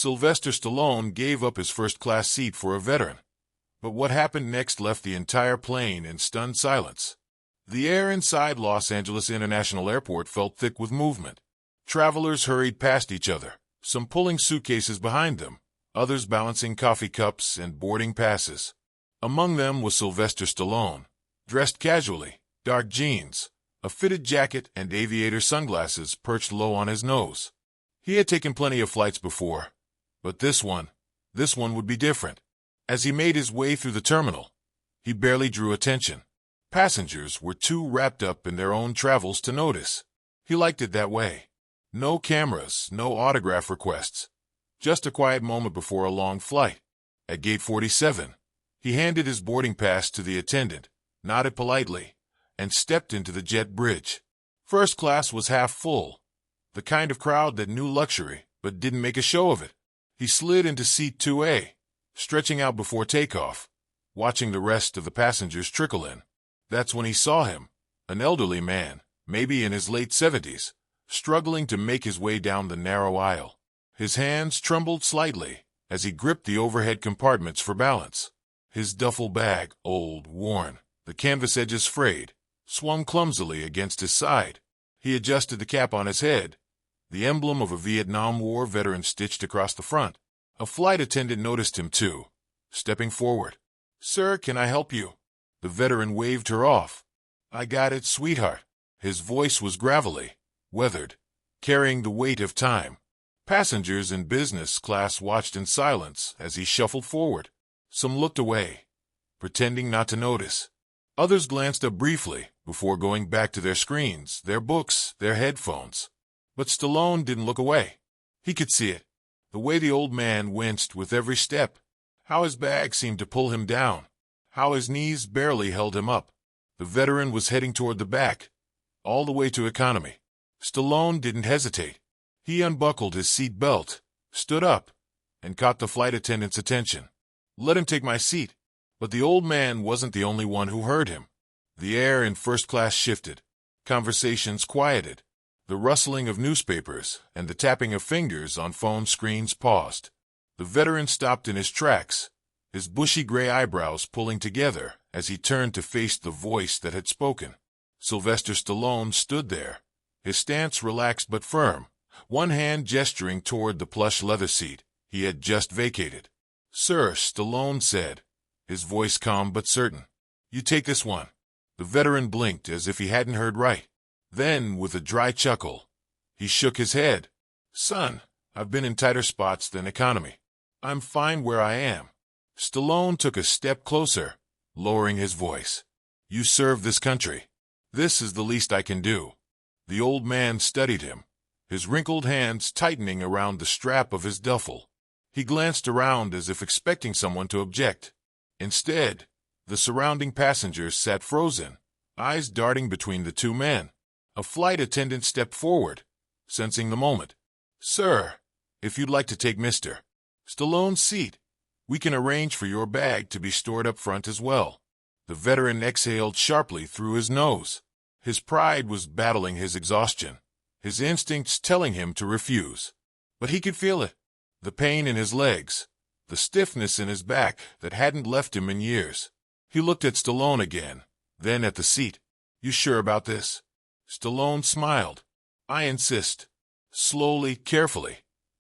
Sylvester Stallone gave up his first-class seat for a veteran. But what happened next left the entire plane in stunned silence. The air inside Los Angeles International Airport felt thick with movement. Travelers hurried past each other, some pulling suitcases behind them, others balancing coffee cups and boarding passes. Among them was Sylvester Stallone, dressed casually, dark jeans, a fitted jacket and aviator sunglasses perched low on his nose. He had taken plenty of flights before, but this one would be different. As he made his way through the terminal, he barely drew attention. Passengers were too wrapped up in their own travels to notice. He liked it that way. No cameras, no autograph requests. Just a quiet moment before a long flight. At gate 47, he handed his boarding pass to the attendant, nodded politely, and stepped into the jet bridge. First class was half full, the kind of crowd that knew luxury but didn't make a show of it. He slid into seat 2A, stretching out before takeoff, watching the rest of the passengers trickle in. That's when he saw him, an elderly man, maybe in his late 70s, struggling to make his way down the narrow aisle. His hands trembled slightly as he gripped the overhead compartments for balance. His duffel bag, old, worn, the canvas edges frayed, swung clumsily against his side. He adjusted the cap on his head, the emblem of a Vietnam War veteran stitched across the front. A flight attendant noticed him too, stepping forward. "Sir, can I help you?" The veteran waved her off. "I got it, sweetheart." His voice was gravelly, weathered, carrying the weight of time. Passengers in business class watched in silence as he shuffled forward. Some looked away, pretending not to notice. Others glanced up briefly before going back to their screens, their books, their headphones. But Stallone didn't look away. He could see it. The way the old man winced with every step. How his bag seemed to pull him down. How his knees barely held him up. The veteran was heading toward the back, all the way to economy. Stallone didn't hesitate. He unbuckled his seat belt, stood up, and caught the flight attendant's attention. "Let him take my seat." But the old man wasn't the only one who heard him. The air in first class shifted. Conversations quieted. The rustling of newspapers and the tapping of fingers on phone screens paused. The veteran stopped in his tracks, his bushy gray eyebrows pulling together as he turned to face the voice that had spoken. Sylvester Stallone stood there, his stance relaxed but firm, one hand gesturing toward the plush leather seat he had just vacated. "Sir," Stallone said, his voice calm but certain. "You take this one." The veteran blinked as if he hadn't heard right. Then, with a dry chuckle, he shook his head. "Son, I've been in tighter spots than economy. I'm fine where I am." Stallone took a step closer, lowering his voice. "You serve this country. This is the least I can do." The old man studied him, his wrinkled hands tightening around the strap of his duffel. He glanced around as if expecting someone to object. Instead, the surrounding passengers sat frozen, eyes darting between the two men. A flight attendant stepped forward, sensing the moment. "Sir, if you'd like to take Mr. Stallone's seat, we can arrange for your bag to be stored up front as well." The veteran exhaled sharply through his nose. His pride was battling his exhaustion, his instincts telling him to refuse. But he could feel it. The pain in his legs, the stiffness in his back that hadn't left him in years. He looked at Stallone again, then at the seat. "You sure about this?" Stallone smiled. "I insist." Slowly, carefully,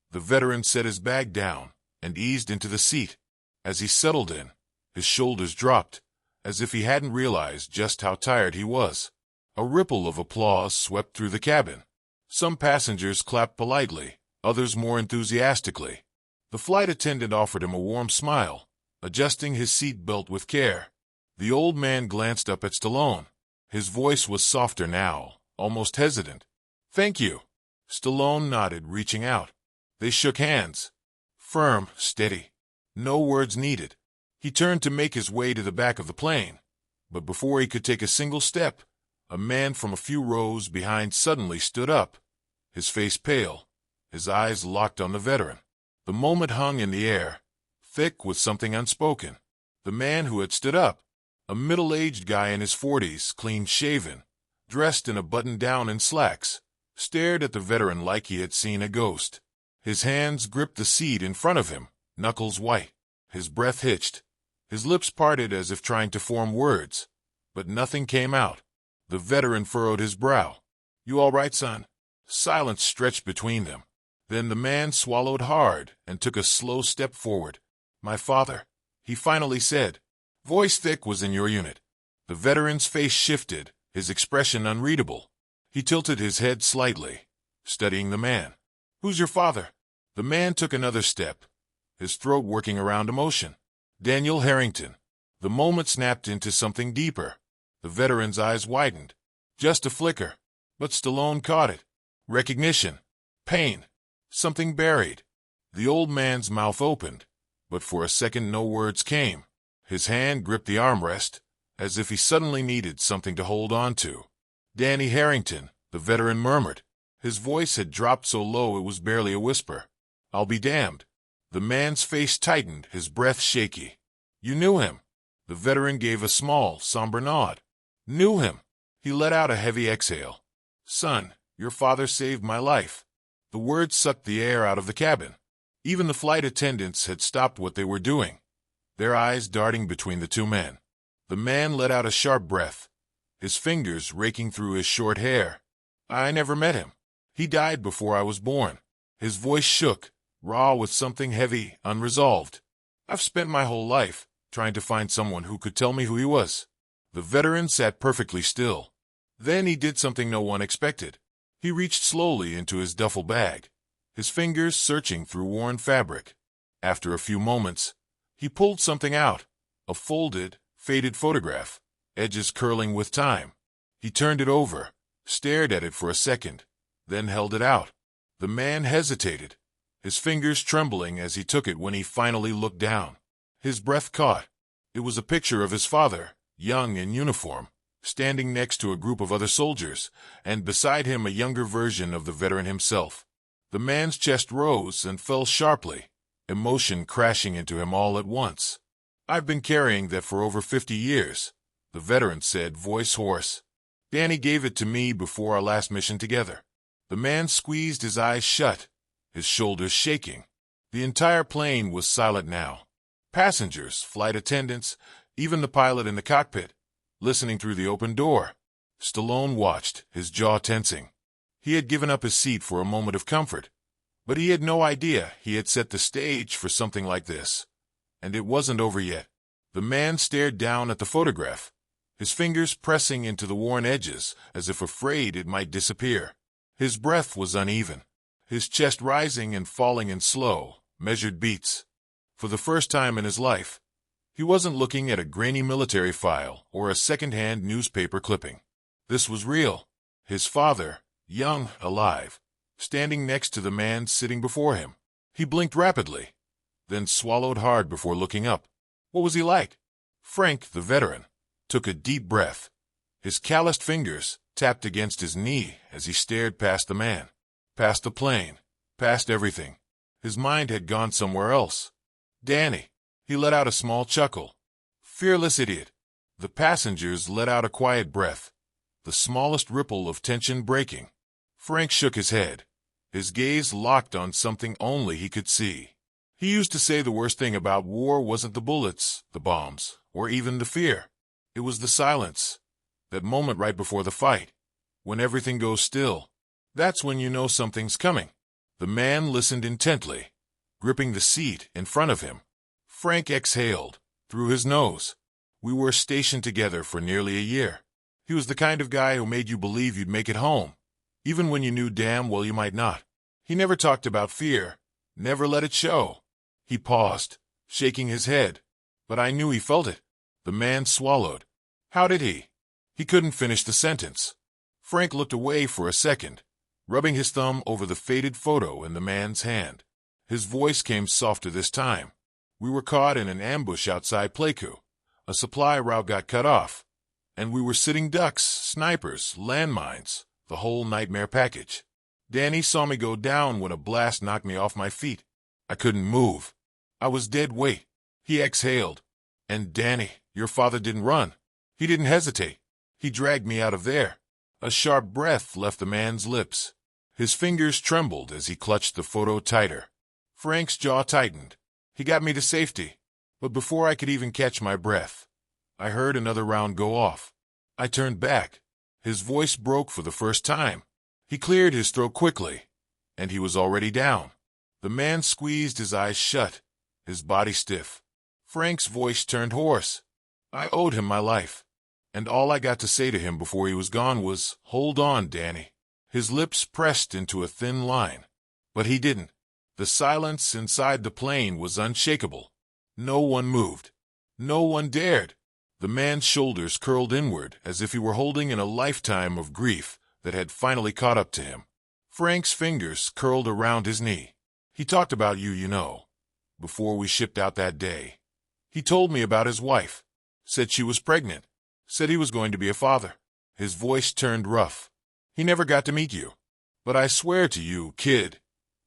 the veteran set his bag down and eased into the seat. As he settled in, his shoulders dropped, as if he hadn't realized just how tired he was. A ripple of applause swept through the cabin. Some passengers clapped politely, others more enthusiastically. The flight attendant offered him a warm smile, adjusting his seat belt with care. The old man glanced up at Stallone. His voice was softer now, almost hesitant. "Thank you." Stallone nodded, reaching out. They shook hands. Firm, steady. No words needed. He turned to make his way to the back of the plane. But before he could take a single step, a man from a few rows behind suddenly stood up, his face pale, his eyes locked on the veteran. The moment hung in the air, thick with something unspoken. The man who had stood up, a middle-aged guy in his 40s, clean-shaven, dressed in a button-down and slacks, stared at the veteran like he had seen a ghost. His hands gripped the seat in front of him, knuckles white. His breath hitched. His lips parted as if trying to form words, but nothing came out. The veteran furrowed his brow. "You all right, son?" Silence stretched between them. Then the man swallowed hard and took a slow step forward. "My father," he finally said. Voice thick, "was in your unit." The veteran's face shifted, his expression unreadable. He tilted his head slightly, studying the man. "Who's your father?" The man took another step, his throat working around emotion. "Daniel Harrington." The moment snapped into something deeper. The veteran's eyes widened. Just a flicker, but Stallone caught it. Recognition. Pain. Something buried. The old man's mouth opened, but for a second no words came. His hand gripped the armrest, as if he suddenly needed something to hold on to. "Danny Harrington," the veteran murmured. His voice had dropped so low it was barely a whisper. "I'll be damned." The man's face tightened, his breath shaky. "You knew him?" The veteran gave a small, somber nod. "Knew him." He let out a heavy exhale. "Son, your father saved my life." The words sucked the air out of the cabin. Even the flight attendants had stopped what they were doing, their eyes darting between the two men. The man let out a sharp breath, his fingers raking through his short hair. "I never met him. He died before I was born." His voice shook, raw with something heavy, unresolved. "I've spent my whole life trying to find someone who could tell me who he was." The veteran sat perfectly still. Then he did something no one expected. He reached slowly into his duffel bag, his fingers searching through worn fabric. After a few moments, he pulled something out, a folded, faded photograph, edges curling with time. He turned it over, stared at it for a second, then held it out. The man hesitated, his fingers trembling as he took it. When he finally looked down, his breath caught. It was a picture of his father, young in uniform, standing next to a group of other soldiers, and beside him a younger version of the veteran himself. The man's chest rose and fell sharply, emotion crashing into him all at once. "I've been carrying that for over 50 years, the veteran said, voice hoarse. "Danny gave it to me before our last mission together." The man squeezed his eyes shut, his shoulders shaking. The entire plane was silent now. Passengers, flight attendants, even the pilot in the cockpit, listening through the open door. Stallone watched, his jaw tensing. He had given up his seat for a moment of comfort, but he had no idea he had set the stage for something like this. And it wasn't over yet. The man stared down at the photograph, his fingers pressing into the worn edges as if afraid it might disappear. His breath was uneven, his chest rising and falling in slow, measured beats. For the first time in his life, he wasn't looking at a grainy military file or a second-hand newspaper clipping. This was real. His father, young, alive, standing next to the man sitting before him. He blinked rapidly, then swallowed hard before looking up. What was he like? Frank, the veteran, took a deep breath. His calloused fingers tapped against his knee as he stared past the man, past the plane, past everything. His mind had gone somewhere else. "Danny." He let out a small chuckle. "Fearless idiot." The passengers let out a quiet breath, the smallest ripple of tension breaking. Frank shook his head, his gaze locked on something only he could see. He used to say the worst thing about war wasn't the bullets, the bombs, or even the fear. It was the silence, that moment right before the fight, when everything goes still. That's when you know something's coming. The man listened intently, gripping the seat in front of him. Frank exhaled, through his nose. "We were stationed together for nearly a year. He was the kind of guy who made you believe you'd make it home, even when you knew damn well you might not. He never talked about fear, never let it show." He paused, shaking his head, but I knew he felt it. The man swallowed. "How did he?" He couldn't finish the sentence. Frank looked away for a second, rubbing his thumb over the faded photo in the man's hand. His voice came softer this time. "We were caught in an ambush outside Pleiku. A supply route got cut off, and we were sitting ducks, snipers, landmines, the whole nightmare package. Danny saw me go down when a blast knocked me off my feet. I couldn't move. I was dead weight." He exhaled. "And Danny, your father didn't run. He didn't hesitate. He dragged me out of there." A sharp breath left the man's lips. His fingers trembled as he clutched the photo tighter. Frank's jaw tightened. He got me to safety. But before I could even catch my breath, I heard another round go off. I turned back. His voice broke for the first time. He cleared his throat quickly, and he was already down. The man squeezed his eyes shut, his body stiff. Frank's voice turned hoarse. I owed him my life, and all I got to say to him before he was gone was, "Hold on, Danny." His lips pressed into a thin line. But he didn't. The silence inside the plane was unshakable. No one moved. No one dared. The man's shoulders curled inward as if he were holding in a lifetime of grief that had finally caught up to him. Frank's fingers curled around his knee. "He talked about you, you know, before we shipped out that day. He told me about his wife. Said she was pregnant. Said he was going to be a father." His voice turned rough. "He never got to meet you. But I swear to you, kid,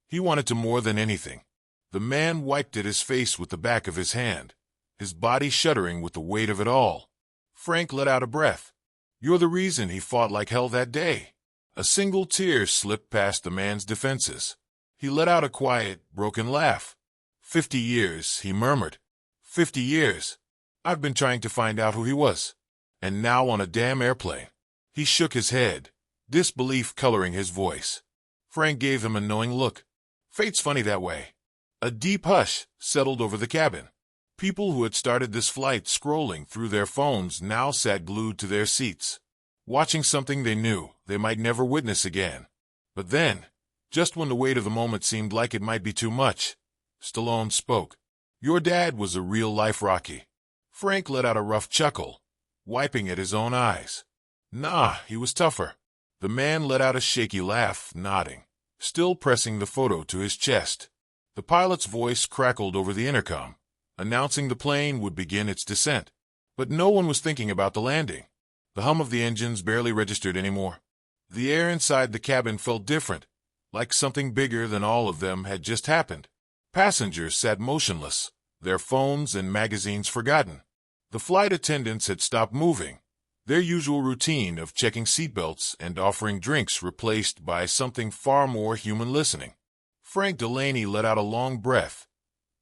he wanted to more than anything." The man wiped at his face with the back of his hand, his body shuddering with the weight of it all. Frank let out a breath. "You're the reason he fought like hell that day." A single tear slipped past the man's defenses. He let out a quiet, broken laugh. 50 years, he murmured. 50 years. I've been trying to find out who he was. And now on a damn airplane. He shook his head, disbelief coloring his voice. Frank gave him a knowing look. Fate's funny that way. A deep hush settled over the cabin. People who had started this flight scrolling through their phones now sat glued to their seats, watching something they knew they might never witness again. But then, just when the weight of the moment seemed like it might be too much, Stallone spoke. "Your dad was a real-life Rocky." Frank let out a rough chuckle, wiping at his own eyes. "Nah, he was tougher." The man let out a shaky laugh, nodding, still pressing the photo to his chest. The pilot's voice crackled over the intercom, announcing the plane would begin its descent. But no one was thinking about the landing. The hum of the engines barely registered anymore. The air inside the cabin felt different, like something bigger than all of them had just happened. Passengers sat motionless, their phones and magazines forgotten. The flight attendants had stopped moving, their usual routine of checking seatbelts and offering drinks replaced by something far more human listening. Frank Delaney let out a long breath,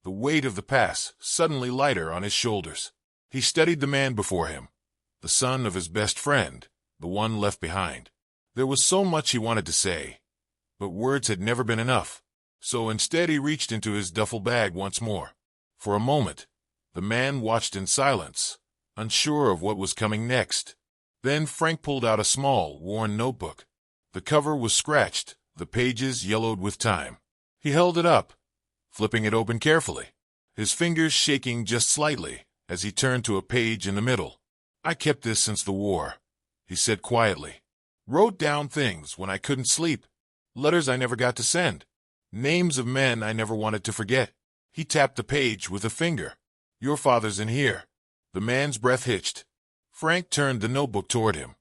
the weight of the past suddenly lighter on his shoulders. He studied the man before him, the son of his best friend, the one left behind. There was so much he wanted to say, but words had never been enough. So instead he reached into his duffel bag once more. For a moment, the man watched in silence, unsure of what was coming next. Then Frank pulled out a small, worn notebook. The cover was scratched, the pages yellowed with time. He held it up, flipping it open carefully, his fingers shaking just slightly as he turned to a page in the middle. "I kept this since the war," he said quietly. "Wrote down things when I couldn't sleep, letters I never got to send, names of men I never wanted to forget." He tapped the page with a finger. "Your father's in here." The man's breath hitched. Frank turned the notebook toward him,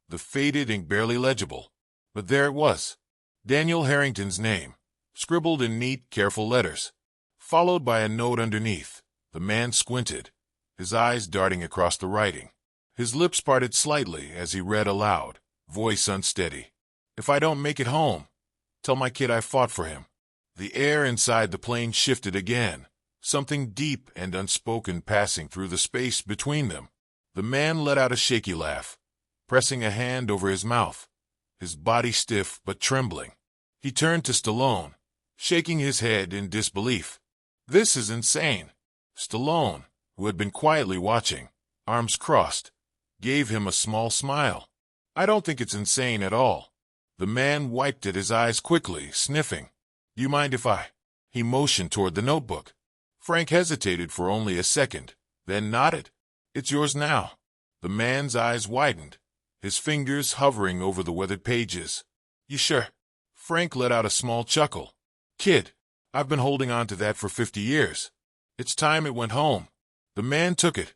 the faded ink barely legible. But there it was, Daniel Harrington's name, scribbled in neat, careful letters, followed by a note underneath. The man squinted, his eyes darting across the writing. His lips parted slightly as he read aloud, voice unsteady. "If I don't make it home, tell my kid I fought for him." The air inside the plane shifted again, something deep and unspoken passing through the space between them. The man let out a shaky laugh, pressing a hand over his mouth, his body stiff but trembling. He turned to Stallone, shaking his head in disbelief. "This is insane." Stallone, who had been quietly watching, arms crossed, gave him a small smile. "I don't think it's insane at all." The man wiped at his eyes quickly, sniffing. "Do you mind if I—" He motioned toward the notebook. Frank hesitated for only a second, then nodded. "It's yours now." The man's eyes widened, his fingers hovering over the weathered pages. "You sure?" Frank let out a small chuckle. "Kid, I've been holding on to that for 50 years. It's time it went home." The man took it,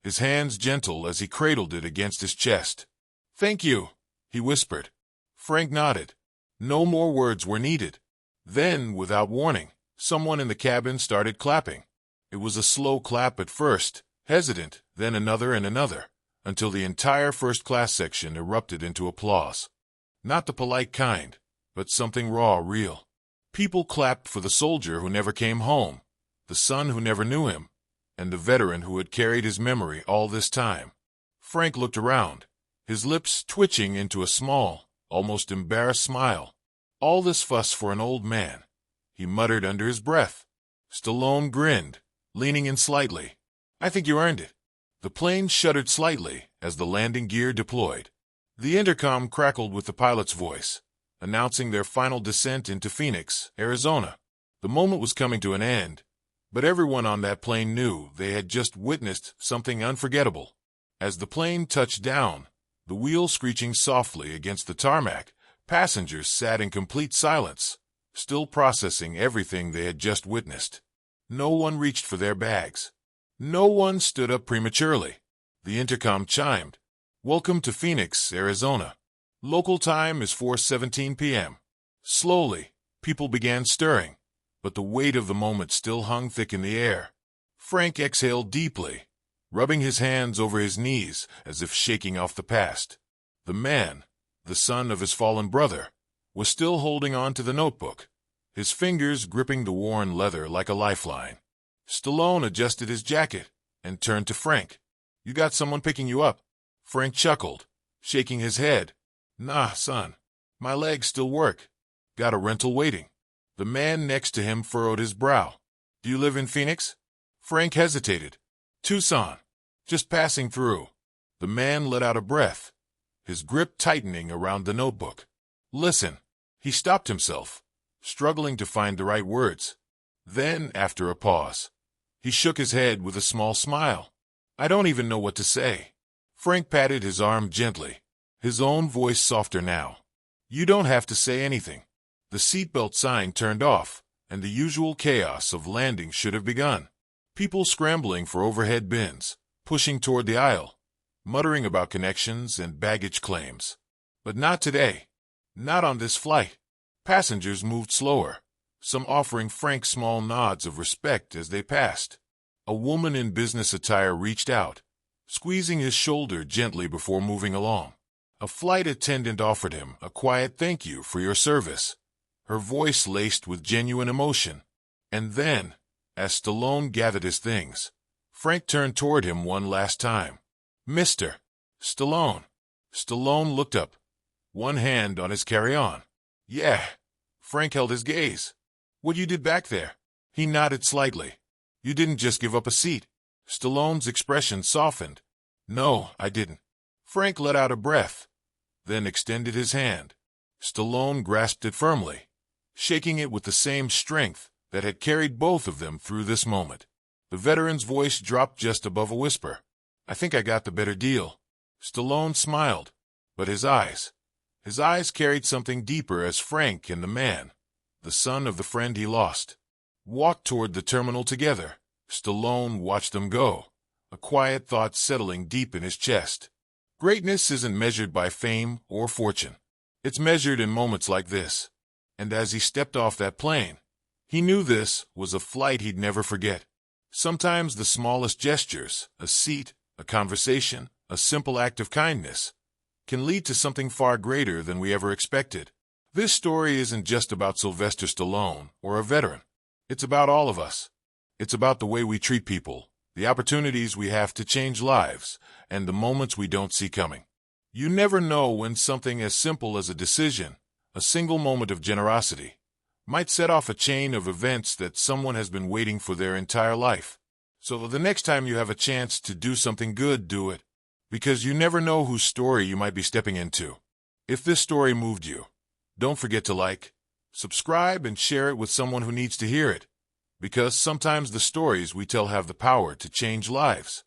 his hands gentle as he cradled it against his chest. "Thank you," he whispered. Frank nodded. No more words were needed. Then, without warning, someone in the cabin started clapping. It was a slow clap at first, hesitant, then another and another, until the entire first-class section erupted into applause. Not the polite kind, but something raw, real. People clapped for the soldier who never came home, the son who never knew him, and the veteran who had carried his memory all this time. Frank looked around, his lips twitching into a small, almost embarrassed smile. All this fuss for an old man, he muttered under his breath. Stallone grinned, leaning in slightly. I think you earned it. The plane shuddered slightly as the landing gear deployed. The intercom crackled with the pilot's voice, announcing their final descent into Phoenix, Arizona. The moment was coming to an end, but everyone on that plane knew they had just witnessed something unforgettable. As the plane touched down, the wheels screeching softly against the tarmac, passengers sat in complete silence, still processing everything they had just witnessed. No one reached for their bags. No one stood up prematurely. The intercom chimed. Welcome to Phoenix, Arizona. Local time is 4:17 p.m. Slowly, people began stirring, but the weight of the moment still hung thick in the air. Frank exhaled deeply, rubbing his hands over his knees as if shaking off the past. The man, the son of his fallen brother, was still holding on to the notebook, his fingers gripping the worn leather like a lifeline. Stallone adjusted his jacket and turned to Frank. You got someone picking you up? Frank chuckled, shaking his head. Nah, son. My legs still work. Got a rental waiting. The man next to him furrowed his brow. Do you live in Phoenix? Frank hesitated. Tucson. Just passing through. The man let out a breath, his grip tightening around the notebook. Listen. He stopped himself, struggling to find the right words. Then, after a pause, he shook his head with a small smile. I don't even know what to say. Frank patted his arm gently, his own voice softer now. You don't have to say anything. The seatbelt sign turned off, and the usual chaos of landing should have begun. People scrambling for overhead bins, pushing toward the aisle, muttering about connections and baggage claims. But not today. Not on this flight. Passengers moved slower, some offering Frank small nods of respect as they passed. A woman in business attire reached out, squeezing his shoulder gently before moving along. A flight attendant offered him a quiet thank you for your service, her voice laced with genuine emotion. And then, as Stallone gathered his things, Frank turned toward him one last time. Mr. Stallone. Stallone looked up, one hand on his carry-on. Yeah. Frank held his gaze. What you did back there? He nodded slightly. You didn't just give up a seat. Stallone's expression softened. No, I didn't. Frank let out a breath, then extended his hand. Stallone grasped it firmly, shaking it with the same strength that had carried both of them through this moment. The veteran's voice dropped just above a whisper. I think I got the better deal. Stallone smiled, but his eyes carried something deeper as Frank and the man, the son of the friend he lost, walked toward the terminal together. Stallone watched them go, a quiet thought settling deep in his chest. Greatness isn't measured by fame or fortune. It's measured in moments like this. And as he stepped off that plane, he knew this was a flight he'd never forget. Sometimes the smallest gestures, a seat, a conversation, a simple act of kindness, can lead to something far greater than we ever expected. This story isn't just about Sylvester Stallone or a veteran. It's about all of us. It's about the way we treat people, the opportunities we have to change lives, and the moments we don't see coming. You never know when something as simple as a decision, a single moment of generosity, might set off a chain of events that someone has been waiting for their entire life. So the next time you have a chance to do something good, do it. Because you never know whose story you might be stepping into. If this story moved you, don't forget to like, subscribe, and share it with someone who needs to hear it. Because sometimes the stories we tell have the power to change lives.